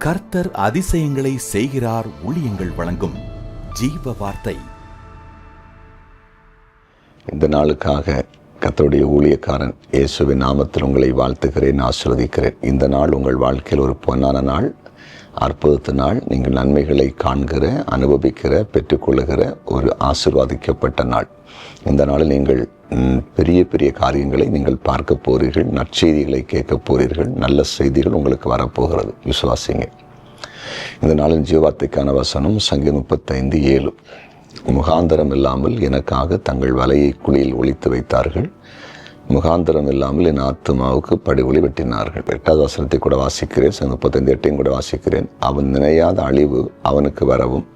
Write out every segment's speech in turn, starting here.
கர்த்தர் அதிசயங்களை செய்கிறார் ஊழியங்கள் வழங்கும் ஜீவ வார்த்தை. இந்த நாளுக்காக கர்த்தருடைய ஊழியக்காரன் இயேசுவின் நாமத்தில் உங்களை வாழ்த்துகிறேன், ஆசீர்வதிக்கிறேன். இந்த நாள் உங்கள் வாழ்க்கையில் ஒரு பொன்னான நாள், அற்புதத்து நாள். நீங்கள் நன்மைகளை காண்கிற, அனுபவிக்கிற, பெற்றுக்கொள்ளுகிற ஒரு ஆசீர்வாதிக்கப்பட்ட நாள். இந்த நாளில் நீங்கள் பெரிய பெரிய காரியங்களை நீங்கள் பார்க்க போகிறீர்கள், நற்செய்திகளை கேட்க போகிறீர்கள், நல்ல செய்திகள் உங்களுக்கு வரப்போகிறது. விசுவாசிங்க. இந்த நாளின் ஜீவார்த்தைக்கான வசனம் சங்கீதம் 35:7. முகாந்தரம் இல்லாமல் எனக்காக தங்கள் வலையை குழியில் ஒளித்து வைத்தார்கள், முகாந்தரம் இல்லாமல் என் ஆத்துமாவுக்கு படுகொலி வெட்டினார்கள். 8வது வசனத்தை கூட வாசிக்கிறேன், 35:8 கூட வாசிக்கிறேன். அவன் நினையாத அழிவு அவனுக்கு வரவும்,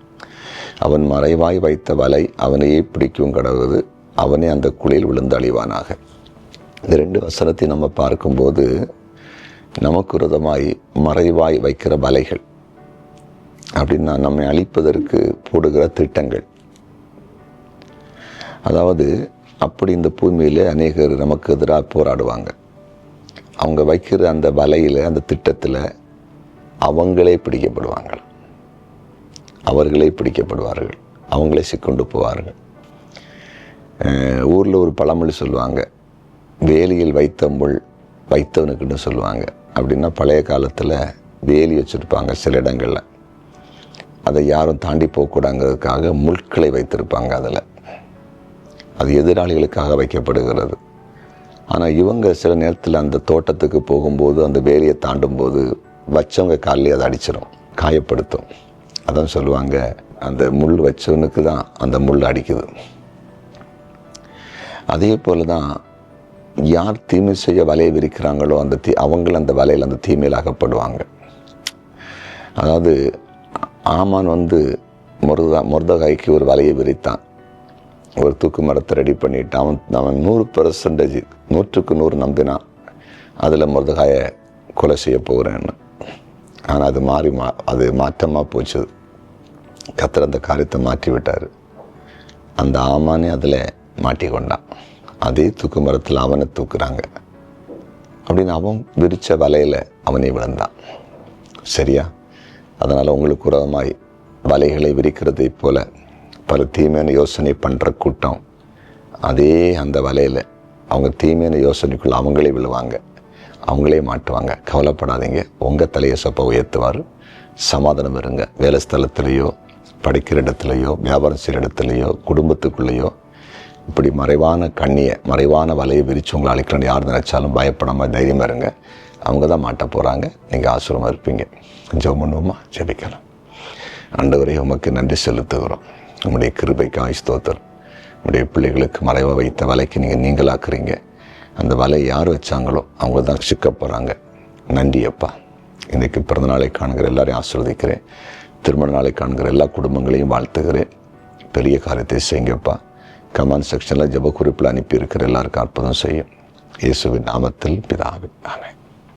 அவன் மறைவாய் வைத்த வலை அவனையே பிடிக்கும் கடவுது, அவனே அந்த குழியில் விழுந்து அழிவானாக. இந்த 2 வசனத்தை நம்ம பார்க்கும்போது நமக்கு விரோதமாய் மறைவாய் வைக்கிற வலைகள் அப்படின்னா நம்மை அழிப்பதற்கு போடுகிற திட்டங்கள். அதாவது அப்படி இந்த பூமியில் அநேகர் நமக்கு எதிராக போராடுவாங்க. அவங்க வைக்கிற அந்த வலையில், அந்த திட்டத்தில் அவங்களே பிடிக்கப்படுவாங்க, அவர்களே பிடிக்கப்படுவார்கள், அவங்களே சிக்கொண்டு போவார்கள். ஊரில் ஒரு பழமொழி சொல்லுவாங்க, வேலியில் வைத்த முள் வைத்தவனுக்குன்னு சொல்லுவாங்க. அப்படின்னா பழைய காலத்தில் வேலி வச்சுருப்பாங்க சில இடங்களில், அதை யாரும் தாண்டி போகக்கூடாங்கிறதுக்காக முள்களை வைத்திருப்பாங்க. அதில் அது எதிராளிகளுக்காக வைக்கப்படுகிறது. ஆனால் இவங்க சில நேரத்தில் அந்த தோட்டத்துக்கு போகும்போது, அந்த வேலியை தாண்டும் போது வச்சவங்க காலிலே அதை அடிச்சிடும், காயப்படுத்தும். அதான் சொல்லுவாங்க, அந்த முள் வச்சவனுக்கு தான் அந்த முள் அடிக்குது. அதே போல தான் யார் தீமை செய்ய வலையை விரிக்கிறாங்களோ அவங்கள் அந்த வலையில் அந்த தீமையில் அகப்படுவாங்க. அதாவது ஆமான் மொர்தகாய்க்கு ஒரு வலையை விரித்தான், ஒரு தூக்கு மரத்தை ரெடி பண்ணிட்டான். அவன் 100% 100க்கு 100 நம்பினான் அதில் மொர்தகாயை கொலை செய்ய போகிறேன்னு. ஆனால் அது மாற்றமாக போச்சு. கர்த்தர் அந்த காரியத்தை மாற்றி விட்டார். அந்த ஆமானே அதில் மாட்டிக்கொண்டான். அதே தூக்கு மரத்தில் அவனை தூக்குறாங்க அப்படின்னு அவன் விரித்த வலையில் அவனே விழுந்தான். சரியா? அதனால் உங்களுக்கு விரோதமாய் வலைகளை விரிக்கிறதை போல பல தீமையான யோசனை பண்ணுற கூட்டம் அதே அந்த வலையில் அவங்க தீமையான யோசனைக்குள்ள அவங்களே விழுவாங்க, அவங்களே மாட்டுவாங்க. கவலைப்படாதீங்க, உங்கள் தலையை சொப்ப உயர்த்துவார். சமாதானம் இருங்க. வேலை ஸ்தலத்திலேயோ, படிக்கிற இடத்துலையோ, வியாபாரம் செய்கிற இடத்துலையோ, குடும்பத்துக்குள்ளேயோ இப்படி மறைவான வலையை விரித்து உங்களை அழிக்கணும்னு யார் நினைச்சாலும் பயப்படாமல் தைரியமாக இருங்க. அவங்க தான் மாட்ட போகிறாங்க, நீங்கள் ஆசீர்வாதமாக இருப்பீங்க. ஜெபம் பண்ணுவோமா? ஜெபிக்கலாம். ஆண்டவரே, உமக்கு நன்றி செலுத்துகிறோம். உங்களுடைய கிருபைக்காய் ஸ்தோத்திரம். உங்களுடைய பிள்ளைகளுக்கு மறைவாக வைத்த வலைக்கு நீங்களாக்குறீங்க. அந்த வலை யார் வச்சாங்களோ அவங்க தான் சிக்க போகிறாங்க. நன்றி அப்பா. இன்றைக்கு பிறந்த நாளை காணுகிற எல்லாரையும் ஆசீர்வதிக்கிறேன். திருமண நாளை காணுகிற எல்லா குடும்பங்களையும் வாழ்த்துகிறேன். பெரிய காரியத்தை செய்யுங்கப்பா. கமெண்ட் செக்ஷனில் ஜெப குறிப்பில் அனுப்பியிருக்கிற எல்லாருக்கும் அற்புதம் செய்யும். இயேசுவின் நாமத்தில் பிதாவே, ஆமென்.